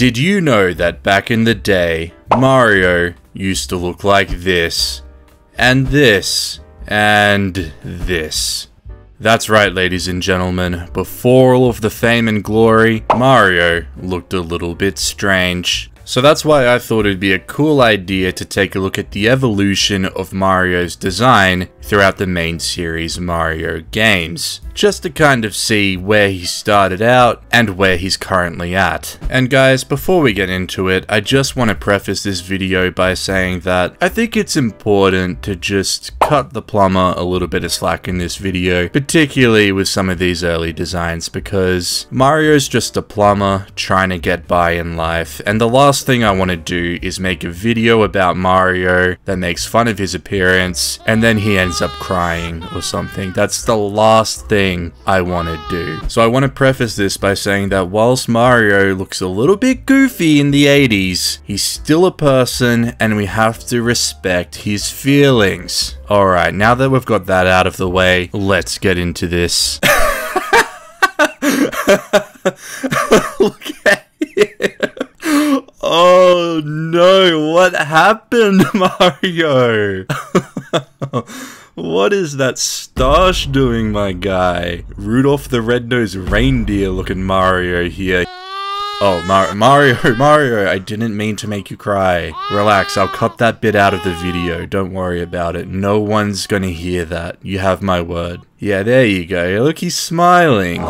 Did you know that back in the day, Mario used to look like this, and this, and this? That's right, ladies and gentlemen, before all of the fame and glory, Mario looked a little bit strange. So that's why I thought it'd be a cool idea to take a look at the evolution of Mario's design throughout the main series Mario games, just to kind of see where he started out and where he's currently at. And guys, before we get into it, I just want to preface this video by saying that I think it's important to just cut the plumber a little bit of slack in this video, particularly with some of these early designs, because Mario's just a plumber trying to get by in life, and the last thing I want to do is make a video about Mario that makes fun of his appearance and then he ends up crying or something. That's the last thing I want to do. So I want to preface this by saying that whilst Mario looks a little bit goofy in the 80s, he's still a person and we have to respect his feelings. Alright, now that we've got that out of the way, let's get into this. Look at it. Oh no, what happened, Mario? What is that stash doing, my guy? Rudolph the Red-Nosed Reindeer looking Mario here. Oh, Mario, I didn't mean to make you cry. Relax, I'll cut that bit out of the video, don't worry about it. No one's gonna hear that, you have my word. Yeah, there you go, look, he's smiling.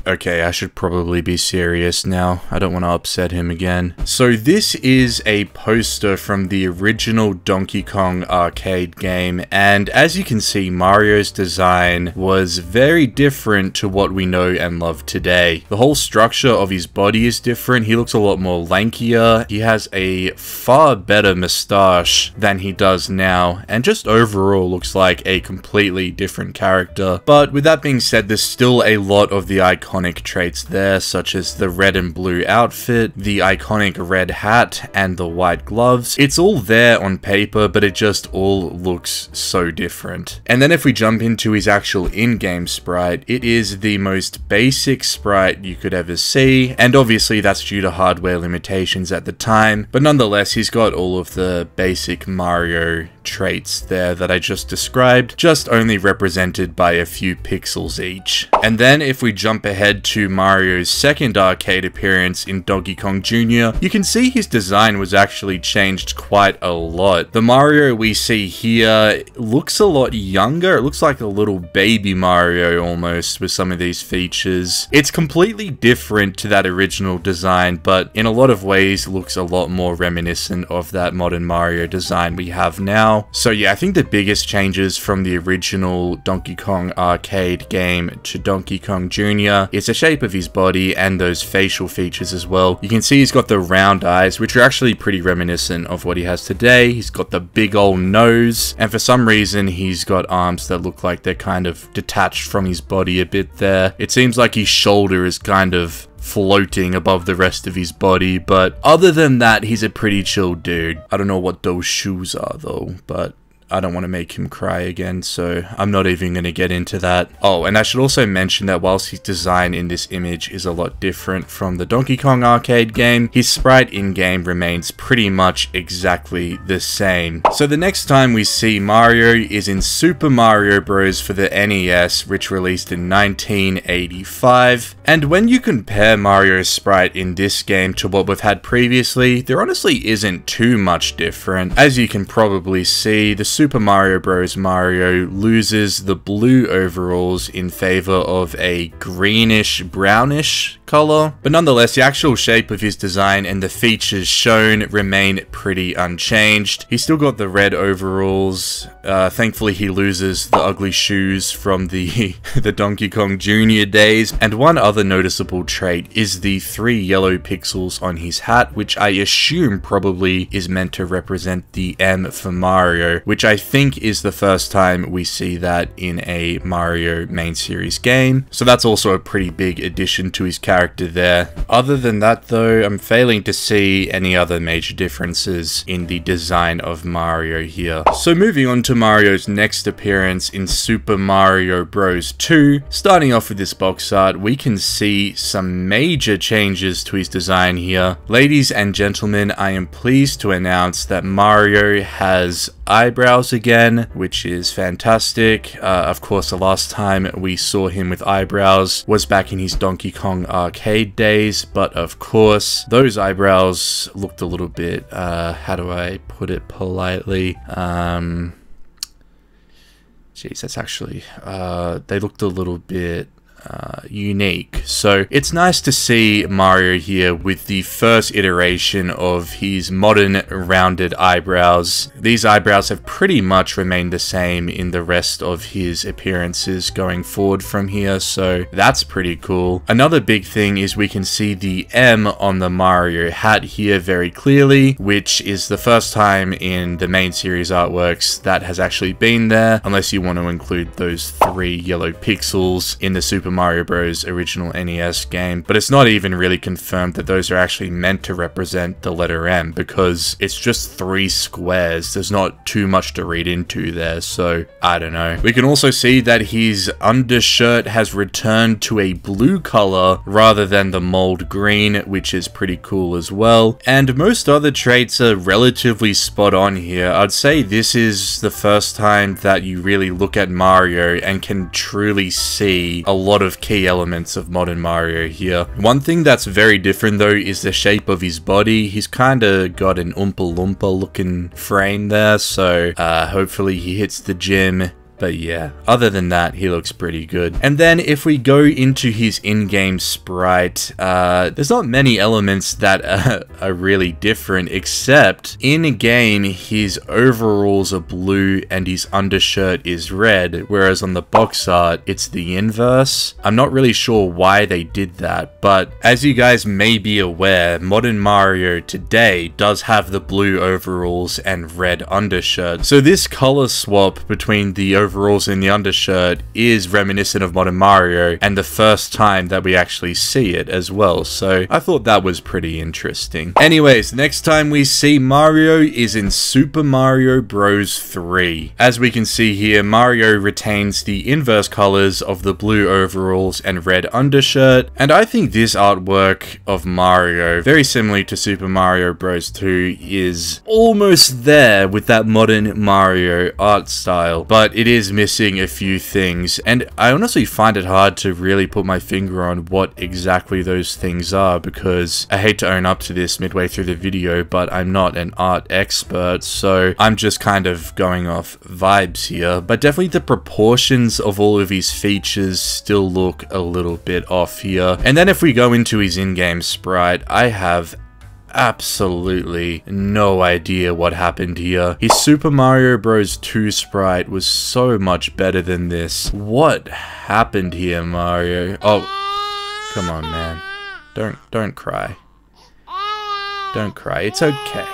Okay, I should probably be serious now. I don't want to upset him again. So this is a poster from the original Donkey Kong arcade game, and as you can see, Mario's design was very different to what we know and love today. The whole structure of his body is different. He looks a lot more lankier. He has a far better mustache than he does now, and just overall looks like a completely different character. But with that being said, there's still a lot of the iconic traits there, such as the red and blue outfit, the iconic red hat, and the white gloves. It's all there on paper, but it just all looks so different. And then if we jump into his actual in-game sprite, it is the most basic sprite you could ever see, and obviously that's due to hardware limitations at the time, but nonetheless, he's got all of the basic Mario traits there that I just described, just only represented by a few pixels each. And then if we jump ahead to Mario's second arcade appearance in Donkey Kong Jr., you can see his design was actually changed quite a lot. The Mario we see here looks a lot younger. It looks like a little baby Mario almost with some of these features. It's completely different to that original design, but in a lot of ways looks a lot more reminiscent of that modern Mario design we have now. So yeah, I think the biggest changes from the original Donkey Kong arcade game to Donkey Kong Jr. is the shape of his body and those facial features as well. You can see he's got the round eyes, which are actually pretty reminiscent of what he has today. He's got the big old nose, and for some reason he's got arms that look like they're kind of detached from his body a bit there. It seems like his shoulder is kind of floating above the rest of his body, but other than that, he's a pretty chill dude. I don't know what those shoes are though, but I don't want to make him cry again, so I'm not even going to get into that. Oh, and I should also mention that whilst his design in this image is a lot different from the Donkey Kong arcade game, his sprite in-game remains pretty much exactly the same. So the next time we see Mario is in Super Mario Bros. For the NES, which released in 1985. And when you compare Mario's sprite in this game to what we've had previously, there honestly isn't too much different. As you can probably see, the Super Mario Bros. Mario loses the blue overalls in favor of a greenish, brownish color. But nonetheless, the actual shape of his design and the features shown remain pretty unchanged. He's still got the red overalls. Thankfully, he loses the ugly shoes from the Donkey Kong Jr. days. And one other noticeable trait is the 3 yellow pixels on his hat, which I assume probably is meant to represent the M for Mario, which I think is the first time we see that in a Mario main series game. So that's also a pretty big addition to his character character there. Other than that though, I'm failing to see any other major differences in the design of Mario here. So moving on to Mario's next appearance in Super Mario Bros. 2, starting off with this box art, we can see some major changes to his design here. Ladies and gentlemen, I am pleased to announce that Mario has eyebrows again, which is fantastic. Of course, the last time we saw him with eyebrows was back in his Donkey Kong arcade days, but of course, those eyebrows looked a little bit, how do I put it politely? Geez, that's actually, they looked a little bit unique. So it's nice to see Mario here with the first iteration of his modern rounded eyebrows. These eyebrows have pretty much remained the same in the rest of his appearances going forward from here, so that's pretty cool. Another big thing is we can see the M on the Mario hat here very clearly, which is the first time in the main series artworks that has actually been there, unless you want to include those 3 yellow pixels in the Super Mario Bros. Original NES game, but it's not even really confirmed that those are actually meant to represent the letter M, because it's just 3 squares. There's not too much to read into there, so I don't know. We can also see that his undershirt has returned to a blue color rather than the mold green, which is pretty cool as well. And most other traits are relatively spot on here. I'd say this is the first time that you really look at Mario and can truly see a lot of key elements of modern Mario here. One thing that's very different though is the shape of his body. He's kind of got an Oompa Loompa looking frame there, so hopefully he hits the gym. But yeah, other than that, he looks pretty good. And then if we go into his in-game sprite, there's not many elements that are really different, except in-game, his overalls are blue and his undershirt is red, whereas on the box art, it's the inverse. I'm not really sure why they did that, but as you guys may be aware, modern Mario today does have the blue overalls and red undershirt. So this color swap between the overalls and the undershirt is reminiscent of modern Mario, and the first time that we actually see it as well, so I thought that was pretty interesting. Anyways, next time we see Mario is in Super Mario Bros. 3. As we can see here, Mario retains the inverse colors of the blue overalls and red undershirt, and I think this artwork of Mario, very similarly to Super Mario Bros. 2, is almost there with that modern Mario art style, but it is missing a few things, and I honestly find it hard to really put my finger on what exactly those things are, because I hate to own up to this midway through the video, but I'm not an art expert, so I'm just kind of going off vibes here. But definitely the proportions of all of his features still look a little bit off here. And then if we go into his in-game sprite, I have absolutely no idea what happened here. His Super Mario Bros. 2 sprite was so much better than this. What happened here, Mario? Oh, come on, man. Don't cry. Don't cry. It's okay.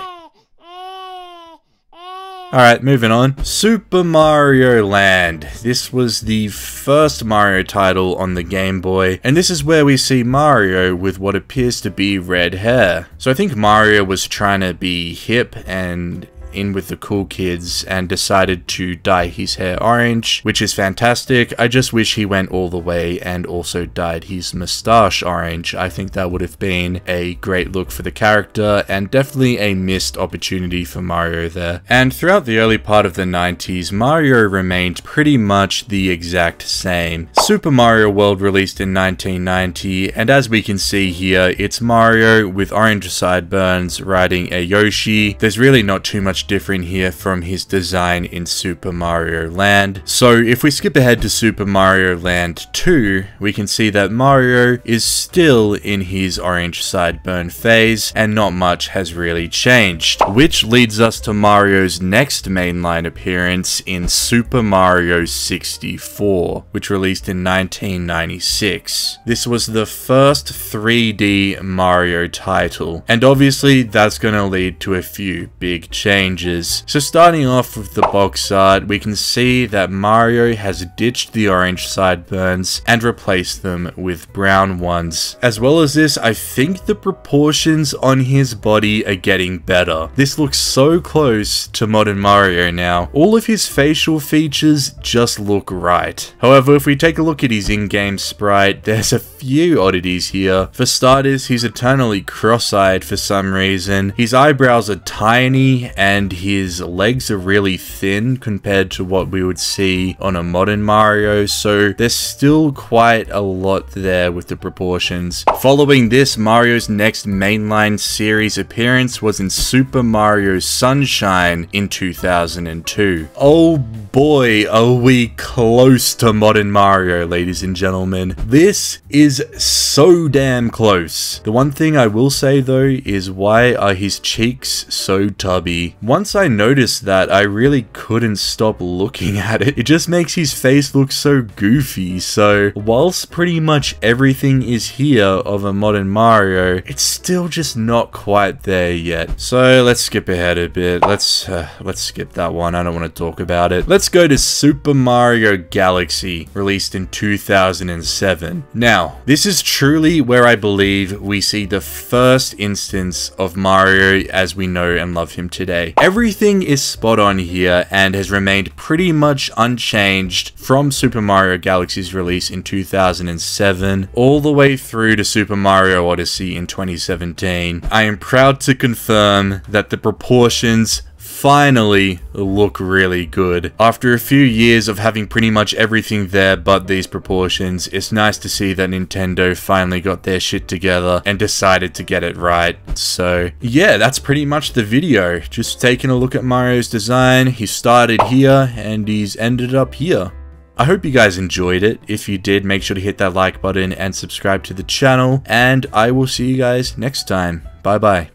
Alright, moving on. Super Mario Land. This was the first Mario title on the Game Boy, and this is where we see Mario with what appears to be red hair. So I think Mario was trying to be hip and in with the cool kids and decided to dye his hair orange, which is fantastic. I just wish he went all the way and also dyed his mustache orange. I think that would have been a great look for the character and definitely a missed opportunity for Mario there. And throughout the early part of the 90s, Mario remained pretty much the exact same. Super Mario World released in 1990, and as we can see here, it's Mario with orange sideburns riding a Yoshi. There's really not too much different here from his design in Super Mario Land. So if we skip ahead to Super Mario Land 2, we can see that Mario is still in his orange sideburn phase and not much has really changed. Which leads us to Mario's next mainline appearance in Super Mario 64, which released in 1996. This was the first 3D Mario title, and obviously that's going to lead to a few big changes. changes. So starting off with the box art, we can see that Mario has ditched the orange sideburns and replaced them with brown ones. As well as this, I think the proportions on his body are getting better. This looks so close to modern Mario now. All of his facial features just look right. However, if we take a look at his in-game sprite, there's a few oddities here. For starters, he's eternally cross-eyed for some reason. His eyebrows are tiny and his legs are really thin compared to what we would see on a modern Mario, so there's still quite a lot there with the proportions. Following this, Mario's next mainline series appearance was in Super Mario Sunshine in 2002. Oh boy, are we close to modern Mario, ladies and gentlemen. This is so damn close. The one thing I will say though is, why are his cheeks so tubby? Once I noticed that, I really couldn't stop looking at it. It just makes his face look so goofy. So whilst pretty much everything is here of a modern Mario, it's still just not quite there yet. So let's skip ahead a bit. Let's skip that one. I don't want to talk about it. Let's go to Super Mario Galaxy, released in 2007. Now, this is truly where I believe we see the first instance of Mario as we know and love him today. Everything is spot on here and has remained pretty much unchanged from Super Mario Galaxy's release in 2007 all the way through to Super Mario Odyssey in 2017. I am proud to confirm that the proportions finally look really good. After a few years of having pretty much everything there but these proportions, it's nice to see that Nintendo finally got their shit together and decided to get it right. So yeah, that's pretty much the video. Just taking a look at Mario's design. He started here and he's ended up here. I hope you guys enjoyed it. If you did, make sure to hit that like button and subscribe to the channel, and I will see you guys next time. Bye bye.